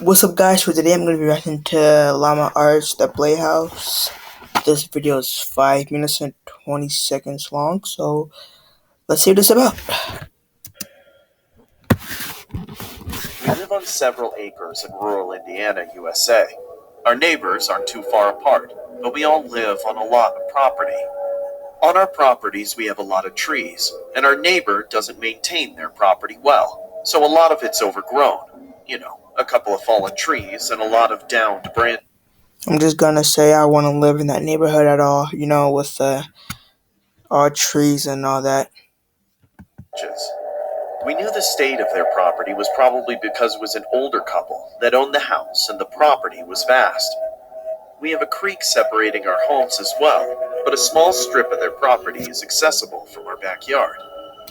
What's up, guys? For today, I'm going to be reacting to Llama Arts, the Playhouse. This video is 5 minutes and 20 seconds long, so let's see what it's about. We live on several acres in rural Indiana, USA. Our neighbors aren't too far apart, but we all live on a lot of property. On our properties, we have a lot of trees, and our neighbor doesn't maintain their property well, so a lot of it's overgrown. A couple of fallen trees and a lot of downed branches. I'm just going to say I want to live in that neighborhood at all, with all trees and all that. We knew the state of their property was probably because it was an older couple that owned the house and the property was vast. We have a creek separating our homes as well, but a small strip of their property is accessible from our backyard.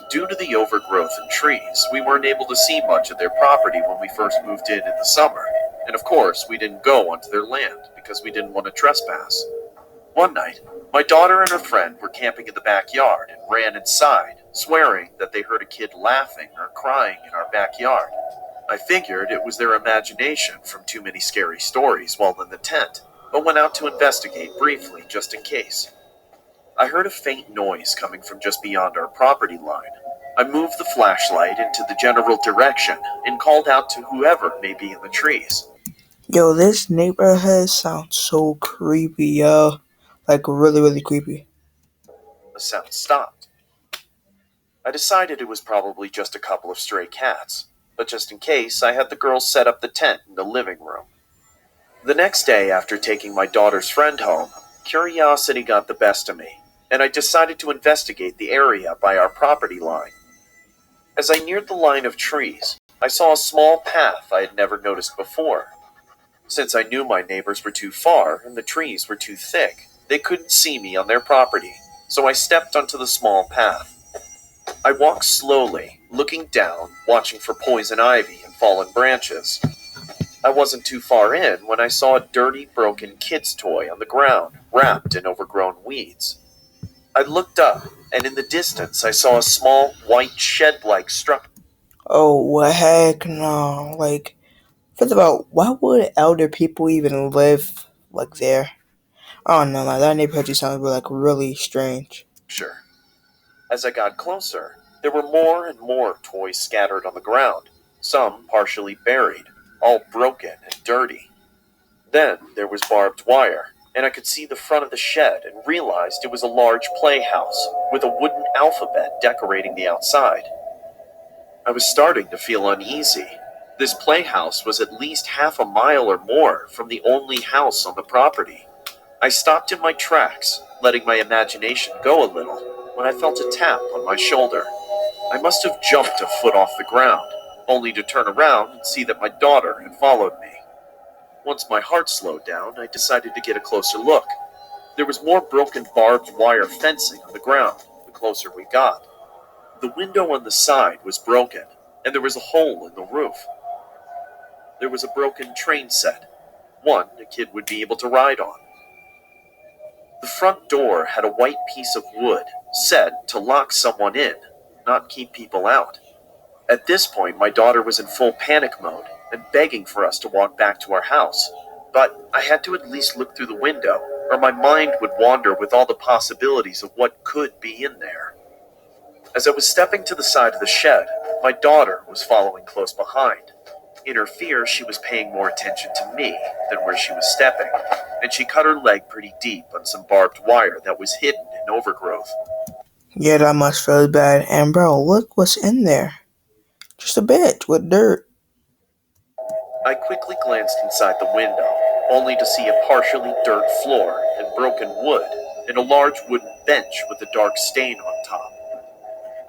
Due to the overgrowth and trees, we weren't able to see much of their property when we first moved in the summer, and of course we didn't go onto their land because we didn't want to trespass. One night, my daughter and her friend were camping in the backyard and ran inside, swearing that they heard a kid laughing or crying in our backyard. I figured it was their imagination from too many scary stories while in the tent, but went out to investigate briefly just in case. I heard a faint noise coming from just beyond our property line. I moved the flashlight into the general direction and called out to whoever may be in the trees. Yo, this neighborhood sounds so creepy, yo. Like, really, really creepy. The sound stopped. I decided it was probably just a couple of stray cats, but just in case, I had the girls set up the tent in the living room. The next day, after taking my daughter's friend home, curiosity got the best of me, and I decided to investigate the area by our property line. As I neared the line of trees, I saw a small path I had never noticed before. Since I knew my neighbors were too far and the trees were too thick, they couldn't see me on their property, so I stepped onto the small path. I walked slowly, looking down, watching for poison ivy and fallen branches. I wasn't too far in when I saw a dirty, broken kid's toy on the ground, wrapped in overgrown weeds. I looked up, and in the distance I saw a small, white shed-like structure. Oh, heck no. Like, first of all, why would elder people even live, like, there? I don't know, like, that neighborhood just sounds like really strange. As I got closer, there were more and more toys scattered on the ground, some partially buried, all broken and dirty. Then there was barbed wire, and I could see the front of the shed and realized it was a large playhouse with a wooden alphabet decorating the outside. I was starting to feel uneasy. This playhouse was at least half a mile or more from the only house on the property. I stopped in my tracks, letting my imagination go a little, when I felt a tap on my shoulder. I must have jumped a foot off the ground, only to turn around and see that my daughter had followed me. Once my heart slowed down, I decided to get a closer look. There was more broken barbed wire fencing on the ground the closer we got. The window on the side was broken, and there was a hole in the roof. There was a broken train set, one a kid would be able to ride on. The front door had a white piece of wood set to lock someone in, not keep people out. At this point, my daughter was in full panic mode and begging for us to walk back to our house, but I had to at least look through the window, or my mind would wander with all the possibilities of what could be in there. As I was stepping to the side of the shed, my daughter was following close behind. In her fear, she was paying more attention to me than where she was stepping, and she cut her leg pretty deep on some barbed wire that was hidden in overgrowth. Yeah, that must feel bad. And bro, look what's in there. Just a bed with dirt. I quickly glanced inside the window, only to see a partially dirt floor and broken wood, and a large wooden bench with a dark stain on top.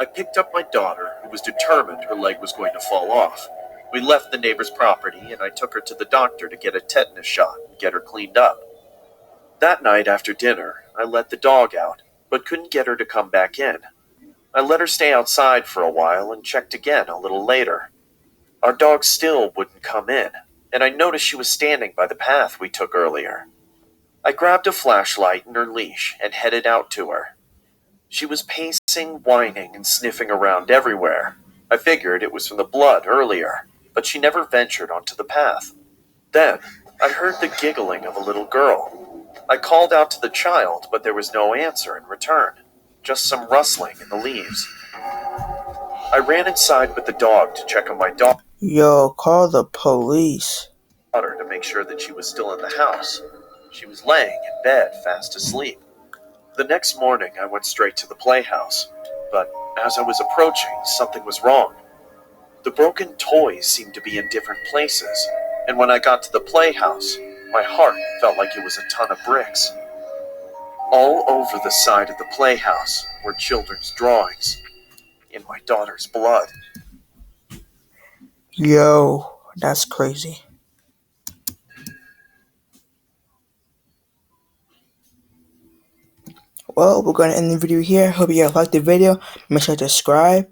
I picked up my daughter, who was determined her leg was going to fall off. We left the neighbor's property, and I took her to the doctor to get a tetanus shot and get her cleaned up. That night after dinner, I let the dog out, but couldn't get her to come back in. I let her stay outside for a while and checked again a little later. Our dog still wouldn't come in, and I noticed she was standing by the path we took earlier. I grabbed a flashlight and her leash and headed out to her. She was pacing, whining, and sniffing around everywhere. I figured it was from the blood earlier, but she never ventured onto the path. Then I heard the giggling of a little girl. I called out to the child, but there was no answer in return, just some rustling in the leaves. I ran inside with the dog to check on my Yo, call the police. daughter to make sure that she was still in the house. She was laying in bed, fast asleep. The next morning, I went straight to the playhouse, but as I was approaching, something was wrong. The broken toys seemed to be in different places, and when I got to the playhouse, my heart felt like it was a ton of bricks. All over the side of the playhouse were children's drawings, in my daughter's blood. Yo, that's crazy. Well, we're gonna end the video here. Hope you guys liked the video. Make sure to subscribe.